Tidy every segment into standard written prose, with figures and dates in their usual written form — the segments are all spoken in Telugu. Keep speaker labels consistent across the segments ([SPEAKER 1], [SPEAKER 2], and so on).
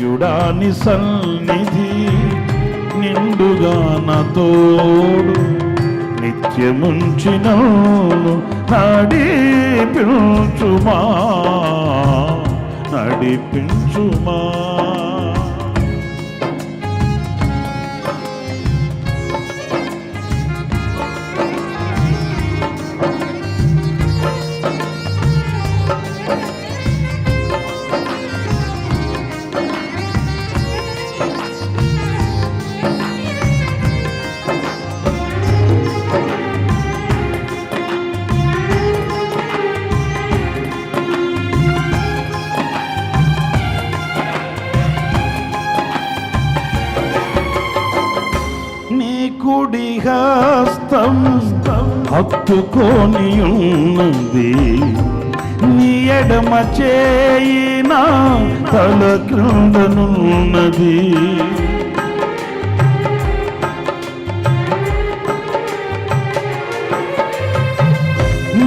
[SPEAKER 1] నిత్యుడాని సన్నిధి నిండుగా నా తోడు నిత్యముంచిన నడిపించుమా కుడి హస్తం హత్తుకొని ఉన్నది, నీ ఎడమ చేయి నా తల క్రిందనున్నది.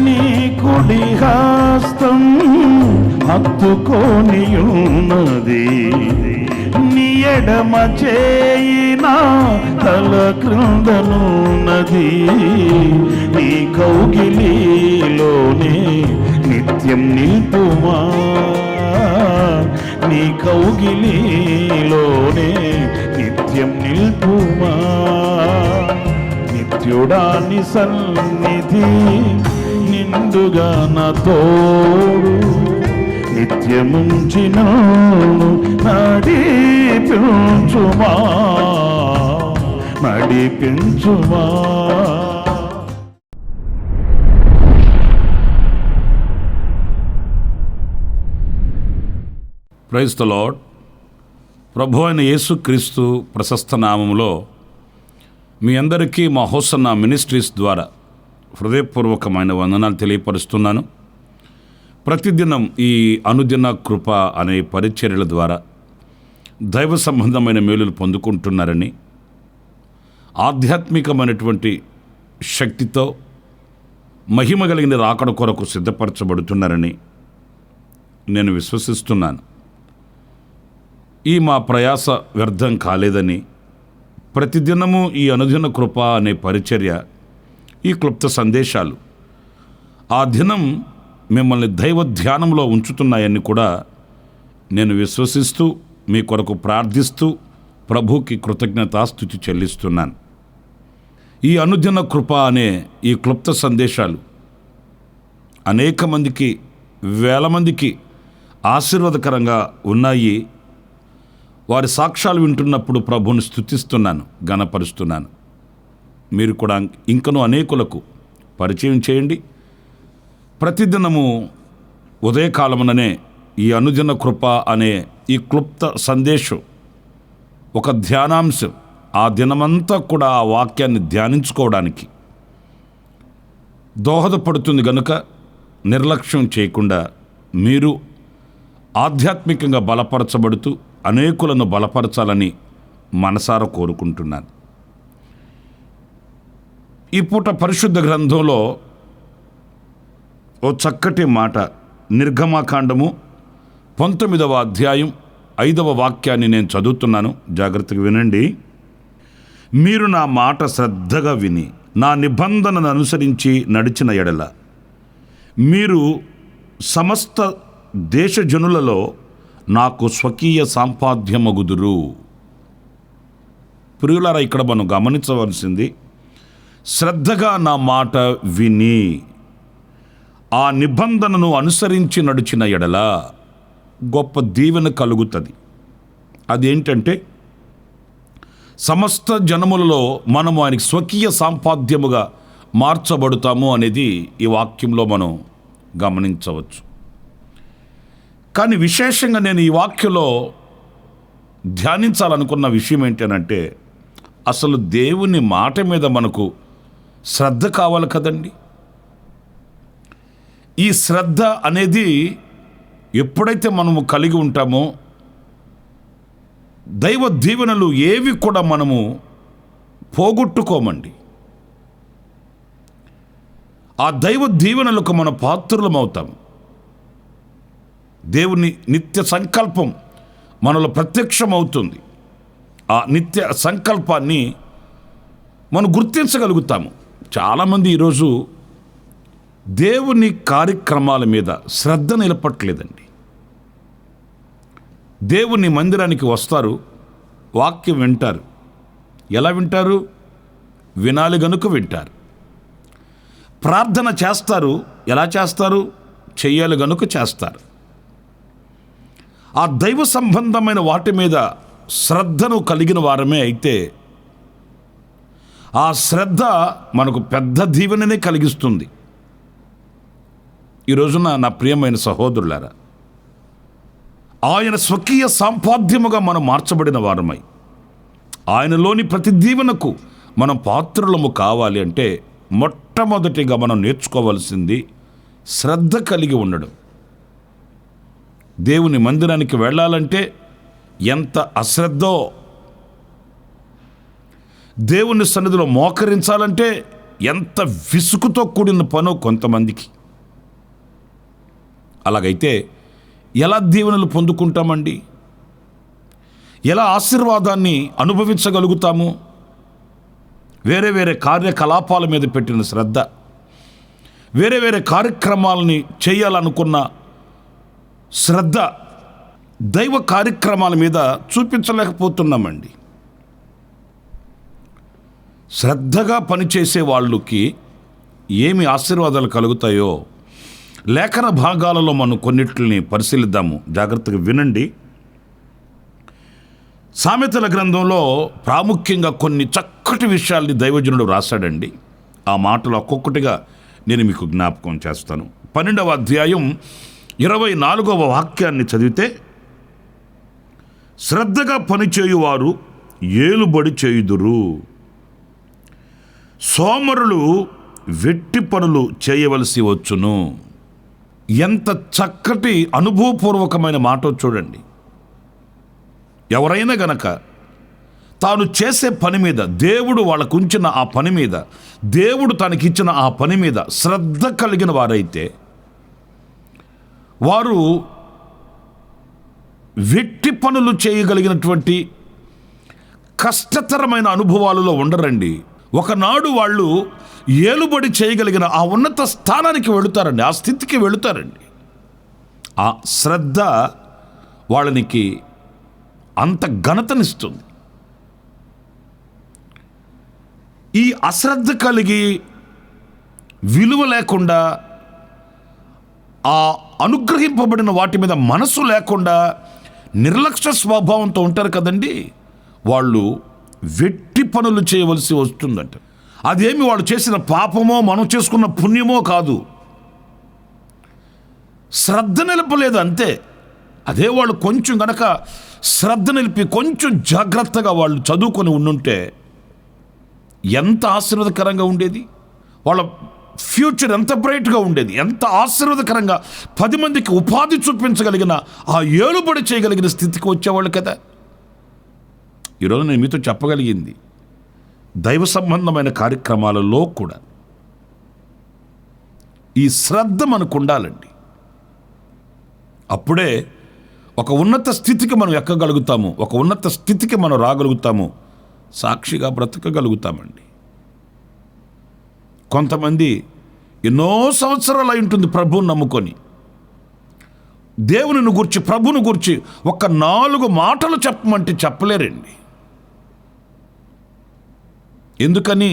[SPEAKER 1] నీ కుడి హస్తం హత్తుకొని ఉన్నది, నీ ఎడమ చేయి నా తల క్రిందనున్నది. నీ కౌగిలిలోనే నిత్యం నిల్పుమా, నీ కౌగిలిలోనే నిత్యం నిల్పుమా. నిత్యుడాని సన్నిధి నిండుగా నా తోడు నిత్యముంచిన నడిపించుమా.
[SPEAKER 2] Praise the lord. ప్రభు అయిన యేసుక్రీస్తు ప్రశస్త నామములో మీ అందరికీ మా హోసన్న మినిస్ట్రీస్ ద్వారా హృదయపూర్వకమైన వందనాలు తెలియపరుస్తున్నాను. ప్రతిదినం ఈ అనుదిన కృప అనే పరిచర్యల ద్వారా దైవ సంబంధమైన మేలులు పొందుకుంటున్నారని, ఆధ్యాత్మికమైనటువంటి శక్తితో మహిమ కలిగిన రాకడ కొరకు సిద్ధపరచబడుతున్నారని నేను విశ్వసిస్తున్నాను. ఈ మా ప్రయాస వ్యర్థం కాలేదని, ప్రతిదినము ఈ అనుదిన కృప అనే పరిచర్య, ఈ క్లుప్త సందేశాలు ఆ దినం మిమ్మల్ని దైవ ధ్యానంలో ఉంచుతున్నాయని కూడా నేను విశ్వసిస్తూ మీ కొరకు ప్రార్థిస్తూ ప్రభుకి కృతజ్ఞతాస్తుతి చెల్లిస్తున్నాను. ఈ అనుదిన కృప అనే ఈ క్లుప్త సందేశాలు అనేక మందికి, వేల మందికి ఆశీర్వాదకరంగా ఉన్నాయి. వారి సాక్ష్యాలు వింటున్నప్పుడు ప్రభువుని స్తుతిస్తున్నాను, ఘనపరుస్తున్నాను. మీరు కూడా ఇంకనూ అనేకులకు పరిచయం చేయండి. ప్రతిదినము ఉదయకాలముననే ఈ అనుదిన కృప అనే ఈ క్లుప్త సందేశం ఒక ధ్యానాంశం, ఆ దినమంతా కూడా ఆ వాక్యాన్ని ధ్యానించుకోవడానికి దోహదపడుతుంది గనుక నిర్లక్ష్యం చేయకుండా మీరు ఆధ్యాత్మికంగా బలపరచబడుతూ అనేకులను బలపరచాలని మనసారా కోరుకుంటున్నాను. ఈ పూట పరిశుద్ధ గ్రంథంలో ఓ చక్కటి మాట, నిర్గమకాండము 19వ అధ్యాయం 5వ వాక్యాన్ని నేను చదువుతున్నాను, జాగ్రత్తగా వినండి. మీరు నా మాట శ్రద్ధగా విని నా నిబంధనను అనుసరించి నడిచిన ఎడల మీరు సమస్త దేశజనులలో నాకు స్వకీయ సంపాద్యమగుదురు. ప్రియులారా, ఇక్కడ మనం గమనించవలసింది, శ్రద్ధగా నా మాట విని ఆ నిబంధనను అనుసరించి నడిచిన ఎడల గొప్ప దీవెన కలుగుతుంది. అదేంటంటే, సమస్త జనములలో మనము ఆయనకి స్వకీయ సంపాద్యముగా మార్చబడుతాము అనేది ఈ వాక్యంలో మనం గమనించవచ్చు. కానీ విశేషంగా నేను ఈ వాక్యంలో ధ్యానించాలనుకున్న విషయం ఏంటంటే, అసలు దేవుని మాట మీద మనకు శ్రద్ధ కావాలి కదండి. ఈ శ్రద్ధ అనేది ఎప్పుడైతే మనము కలిగి ఉంటామో దైవ దీవెనలు ఏవి కూడా మనము పోగొట్టుకోమండి. ఆ దైవ దీవెనలకు మన పాత్రులం అవుతాం. దేవుని నిత్య సంకల్పం మనలో ప్రత్యక్షమవుతుంది. ఆ నిత్య సంకల్పాన్ని మనం గుర్తించగలుగుతాము. చాలామంది ఈరోజు దేవుని కార్యక్రమాల మీద శ్రద్ధ నిలపట్లేదండి. దేవుని మందిరానికి వస్తారు, వాక్యం వింటారు. ఎలా వింటారు? వినాలి గనుక వింటారు. ప్రార్థన చేస్తారు. ఎలా చేస్తారు? చెయ్యాలి గనుక చేస్తారు. ఆ దైవ సంబంధమైన వాటి మీద శ్రద్ధను కలిగిన వారమే అయితే ఆ శ్రద్ధ మనకు పెద్ద దీవెననే కలిగిస్తుంది. ఈ రోజున నా ప్రియమైన సహోదరులారా, ఆయన స్వకీయ సంపాద్యముగా మనం మార్చబడిన వారమై ఆయనలోని ప్రతి దీవెనకు మనం పాత్రులము కావాలి అంటే మొట్టమొదటిగా మనం నేర్చుకోవాల్సింది శ్రద్ధ కలిగి ఉండడం. దేవుని మందిరానికి వెళ్ళాలంటే ఎంత అశ్రద్ధో, దేవుని సన్నిధిలో మోకరించాలంటే ఎంత విసుగుతో కూడిన పనో కొంతమందికి. అలాగైతే ఎలా దీవెనలు పొందుకుంటామండి? ఎలా ఆశీర్వాదాన్ని అనుభవించగలుగుతాము? వేరే వేరే కార్యకలాపాల మీద పెట్టిన శ్రద్ధ, వేరే వేరే కార్యక్రమాలని చేయాలనుకున్న శ్రద్ధ దైవ కార్యక్రమాల మీద చూపించలేకపోతున్నామండి. శ్రద్ధగా పనిచేసే వాళ్ళకి ఏమి ఆశీర్వాదాలు కలుగుతాయో లేఖన భాగాలలో మనం కొన్నిటిని పరిశీలిద్దాము. జాగ్రత్తగా వినండి. సామెతల గ్రంథంలో ప్రాముఖ్యంగా కొన్ని చక్కటి విషయాల్ని దైవజనుడు రాశాడండి. ఆ మాటలు ఒక్కొక్కటిగా నేను మీకు జ్ఞాపకం చేస్తాను. 12వ అధ్యాయం 24వ వాక్యాన్ని చదివితే, శ్రద్ధగా పనిచేయువారు ఏలుబడి చేయుదురు, సోమరులు వెట్టి పనులు చేయవలసి వచ్చును. ఎంత చక్కటి అనుభవపూర్వకమైన మాట చూడండి. ఎవరైనా గనక తాను చేసే పని మీద, దేవుడు వాళ్ళకు ఉంచిన ఆ పని మీద, దేవుడు తనకిచ్చిన ఆ పని మీద శ్రద్ధ కలిగిన వారైతే వారు వెట్టి పనులు చేయగలిగినటువంటి కష్టతరమైన అనుభవాలలో ఉండరండి. ఒకనాడు వాళ్ళు ఏలుబడి చేయగలిగిన ఆ ఉన్నత స్థానానికి వెళుతారండి, ఆ స్థితికి వెళుతారండి. ఆ శ్రద్ధ వాళ్ళనికి అంత ఘనతనిస్తుంది. ఈ అశ్రద్ధ కలిగి విలువ లేకుండా, ఆ అనుగ్రహింపబడిన వాటి మీద మనసు లేకుండా నిర్లక్ష్య స్వభావంతో ఉంటారు కదండి, వాళ్ళు వెట్టి పనులు చేయవలసి వస్తుందంట. అదేమి వాళ్ళు చేసిన పాపమో మనం చేసుకున్న పుణ్యమో కాదు, శ్రద్ధ నిలపలేదు అంతే. అదే వాళ్ళు కొంచెం గనక శ్రద్ధ నిలిపి కొంచెం జాగ్రత్తగా వాళ్ళు చదువుకొని ఉండుంటే ఎంత ఆశీర్వాదకరంగా ఉండేది, వాళ్ళ ఫ్యూచర్ ఎంత బ్రైట్గా ఉండేది, ఎంత ఆశీర్వాదకరంగా 10 మందికి ఉపాధి చూపించగలిగిన, ఆ ఏలుబడి చేయగలిగిన స్థితికి వచ్చేవాళ్ళు కదా. ఈరోజు నేను మీతో చెప్పగలిగింది, దైవ సంబంధమైన కార్యక్రమాలలో కూడా ఈ శ్రద్ధ మనకు ఉండాలండి. అప్పుడే ఒక ఉన్నత స్థితికి మనం ఎక్కగలుగుతాము, ఒక ఉన్నత స్థితికి మనం రాగలుగుతాము, సాక్షిగా బ్రతకగలుగుతామండి. కొంతమంది ఎన్నో సంవత్సరాలు అయి ఉంటుంది ప్రభువుని నమ్ముకొని, దేవుని గురించి, ప్రభువుని గురించి ఒక 4 మాటలు చెప్పమంటే చెప్పలేరండి. ఎందుకని?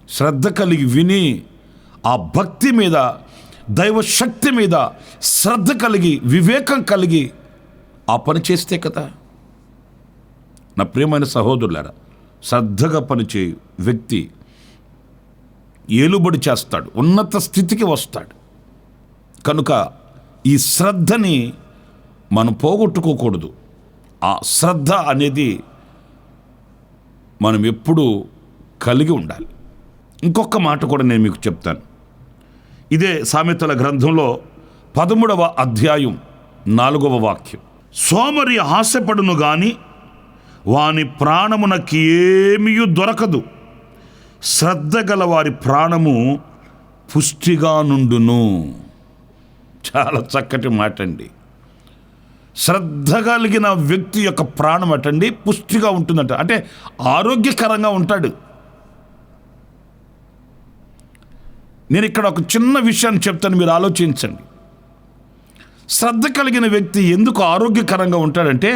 [SPEAKER 2] శ్రద్ధ కలిగి విని, ఆ భక్తి మీద, దైవ శక్తి మీద శ్రద్ధ కలిగి, వివేకం కలిగి ఆ పని చేస్తే కదా. నా ప్రియమైన సహోదరులారా, శ్రద్ధగా పనిచేయు వ్యక్తి ఏలుబడి చేస్తాడు, ఉన్నత స్థితికి వస్తాడు. కనుక ఈ శ్రద్ధని మనం పోగొట్టుకోకూడదు. ఆ శ్రద్ధ అనేది మనం ఎప్పుడూ కలిగి ఉండాలి. ఇంకొక మాట కూడా నేను మీకు చెప్తాను. ఇదే సామెతల గ్రంథంలో 13వ అధ్యాయం 4వ వాక్యం, సోమరి ఆశపడును గాని వాని ప్రాణమునకి ఏమీ దొరకదు, శ్రద్ధ గల వారి ప్రాణము పుష్టిగా నుండును. చాలా చక్కటి మాట అండి. శ్రద్ధ కలిగిన వ్యక్తి యొక్క ప్రాణం అటండి పుష్టిగా ఉంటుందంట, అంటే ఆరోగ్యకరంగా ఉంటాడు. నేను ఇక్కడ ఒక చిన్న విషయాన్ని చెప్తాను, మీరు ఆలోచించండి. శ్రద్ధ కలిగిన వ్యక్తి ఎందుకు ఆరోగ్యకరంగా ఉంటాడంటే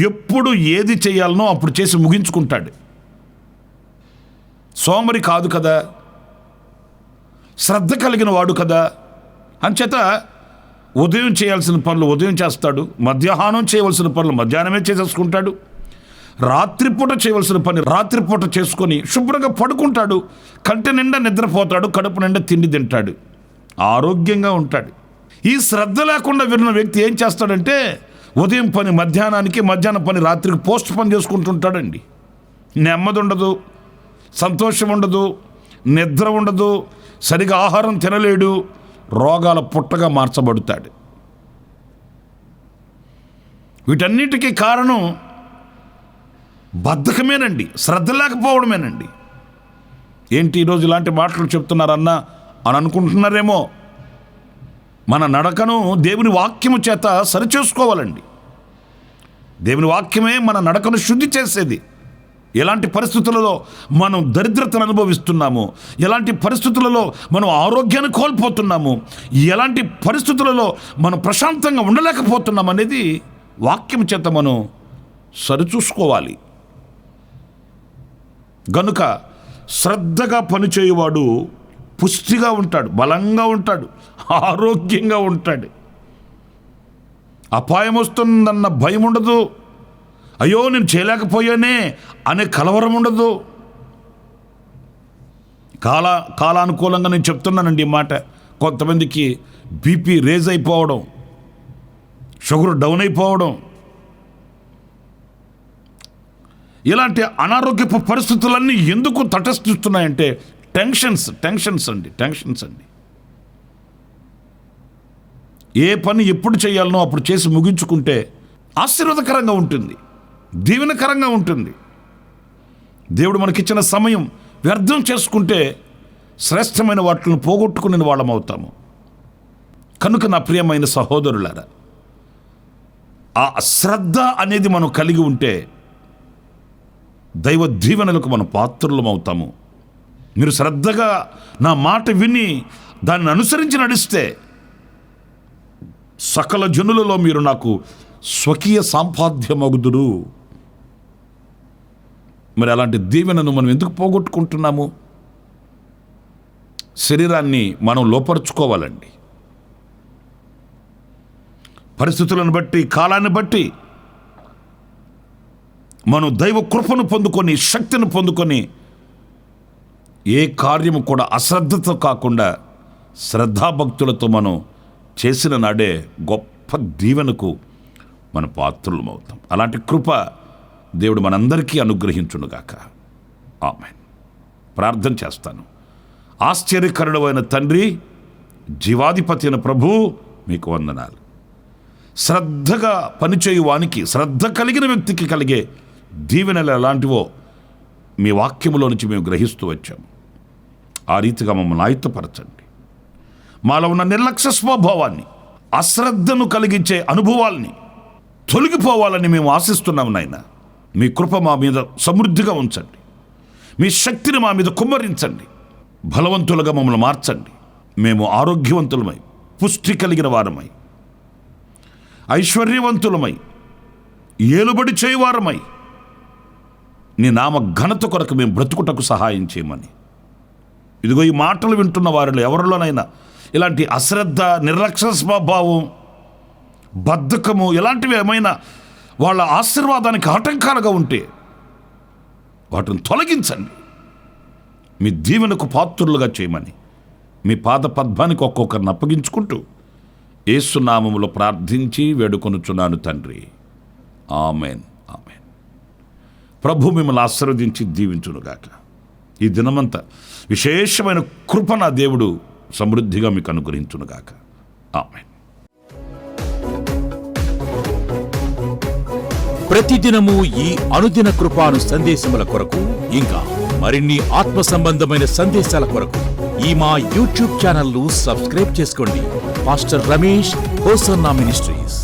[SPEAKER 2] ఎప్పుడు ఏది చేయాలనో అప్పుడు చేసి ముగించుకుంటాడు. సోమరి కాదు కదా, శ్రద్ధ కలిగిన వాడు కదా. అంచేత ఉదయం చేయాల్సిన పనులు ఉదయం చేస్తాడు, మధ్యాహ్నం చేయవలసిన పనులు మధ్యాహ్నమే చేసేసుకుంటాడు, రాత్రిపూట చేయవలసిన పని రాత్రిపూట చేసుకొని శుభ్రంగా పడుకుంటాడు, కంటి నిండా నిద్రపోతాడు, కడుపు నిండా తిండి తింటాడు, ఆరోగ్యంగా ఉంటాడు. ఈ శ్రద్ధ లేకుండా విన్న వ్యక్తి ఏం చేస్తాడంటే ఉదయం పని మధ్యాహ్నానికి, మధ్యాహ్నం పని రాత్రికి పోస్ట్ పని చేసుకుంటుంటాడండి. నెమ్మది ఉండదు, సంతోషం ఉండదు, నిద్ర ఉండదు, సరిగా ఆహారం తినలేడు, రోగాల పుట్టగా మార్చబడతాడు. వీటన్నిటికీ కారణం బద్ధకమేనండి, శ్రద్ధ లేకపోవడమేనండి. ఏంటి ఈరోజు ఇలాంటి మాటలు చెప్తున్నారన్నా అని అనుకుంటున్నారేమో. మన నడకను దేవుని వాక్యము చేత సరిచేసుకోవాలండి. దేవుని వాక్యమే మన నడకను శుద్ధి చేసేది. ఎలాంటి పరిస్థితులలో మనం దరిద్రతను అనుభవిస్తున్నాము, ఎలాంటి పరిస్థితులలో మనం ఆరోగ్యాన్ని కోల్పోతున్నాము, ఎలాంటి పరిస్థితులలో మనం ప్రశాంతంగా ఉండలేకపోతున్నాం అనేది వాక్యం చేత మనం సరిచూసుకోవాలి. గనుక శ్రద్ధగా పనిచేయువాడు పుష్టిగా ఉంటాడు, బలంగా ఉంటాడు, ఆరోగ్యంగా ఉంటాడు. అపాయం వస్తుందన్న భయం ఉండదు, అయ్యో నేను చేయలేకపోయానే అనే కలవరం ఉండదు. కాలానుకూలంగా నేను చెప్తున్నానండి ఈ మాట. కొంతమందికి బీపీ రేజ్ అయిపోవడం, షుగర్ డౌన్ అయిపోవడం, ఇలాంటి అనారోగ్యపు పరిస్థితులన్నీ ఎందుకు తటస్థిస్తున్నాయంటే టెన్షన్స్ అండి. ఏ పని ఎప్పుడు చేయాలనో అప్పుడు చేసి ముగించుకుంటే ఆశీర్వాదకరంగా ఉంటుంది, దీవెనకరంగా ఉంటుంది. దేవుడు మనకిచ్చిన సమయం వ్యర్థం చేసుకుంటే శ్రేష్టమైన వాటిని పోగొట్టుకునే వాళ్ళం అవుతాము. కనుక నా ప్రియమైన సహోదరులారా, ఆ శ్రద్ధ అనేది మనం కలిగి ఉంటే దైవ దీవెనలకు మనం పాత్రులం అవుతాము. మీరు శ్రద్ధగా నా మాట విని దాన్ని అనుసరించి నడిస్తే సకల జనులలో మీరు నాకు స్వకీయ సాంపాద్యమగుదురు. మరి అలాంటి దీవెనను మనం ఎందుకు పోగొట్టుకుంటున్నాము? శరీరాన్ని మనం లోపరుచుకోవాలండి. పరిస్థితులను బట్టి, కాలాన్ని బట్టి మనం దైవ కృపను పొందుకొని, శక్తిని పొందుకొని ఏ కార్యము కూడా అశ్రద్ధతో కాకుండా శ్రద్ధాభక్తులతో మనం చేసిన నాడే గొప్ప దీవెనకు మన పాత్రులం అవుతాం. అలాంటి కృప దేవుడు మనందరికీ అనుగ్రహించునుగాక. ఆమేన్. ప్రార్థన చేస్తాను. ఆశ్చర్యకరుడైన తండ్రి, జీవాధిపతి అయిన ప్రభు, మీకు వందనాలు. శ్రద్ధగా పనిచేయు వానికి, శ్రద్ధ కలిగిన వ్యక్తికి కలిగే దీవెనలు ఎలాంటివో మీ వాక్యములో నుంచి మేము గ్రహిస్తూ వచ్చాము. ఆ రీతిగా మమ్మల్ని ఆయుత్తపరచండి. మాలో ఉన్న నిర్లక్ష్య స్వభావాన్ని, అశ్రద్ధను కలిగించే అనుభవాల్ని తొలగిపోవాలని మేము ఆశిస్తున్నాము నాయన. మీ కృప మా మీద సమృద్ధిగా ఉంచండి. మీ శక్తిని మా మీద కుమ్మరించండి. బలవంతులుగా మమ్మల్ని మార్చండి. మేము ఆరోగ్యవంతులమై, పుష్టి కలిగిన వారమై, ఐశ్వర్యవంతులమై, ఏలుబడి చేయువారమై నీ నామ ఘనత కొరకు మేము బ్రతుకుటకు సహాయం చేయమని. ఇదిగో ఈ మాటలు వింటున్న వారిలో ఎవరిలోనైనా ఇలాంటి అశ్రద్ధ, నిర్లక్ష్య స్వభావం, బద్ధకము ఇలాంటివి ఏమైనా వాళ్ళ ఆశీర్వాదానికి ఆటంకాలుగా ఉంటే వాటిని తొలగించండి. మీ దీవెనకు పాత్రులుగా చేయమని మీ పాద పద్మానికి ఒక్కొక్కరిని అప్పగించుకుంటూ యేసు నామములో ప్రార్థించి వేడుకొనుచున్నాను తండ్రి. Amen, amen. ప్రభు మిమ్మల్ని ఆశీర్వదించి దీవించునుగాక. ఈ దినమంతా విశేషమైన కృప నా దేవుడు సమృద్ధిగా మీకు అనుగ్రహించునుగాక. ఆమెన్.
[SPEAKER 3] ప్రతిదినము ఈ అనుదిన కృపాను సందేశముల కొరకు, ఇంకా మరిన్ని ఆత్మ సంబంధమైన సందేశాల కొరకు ఈ మా యూట్యూబ్ ఛానల్ ను సబ్స్క్రైబ్ చేసుకోండి. Pastor Ramesh hosanna ministries.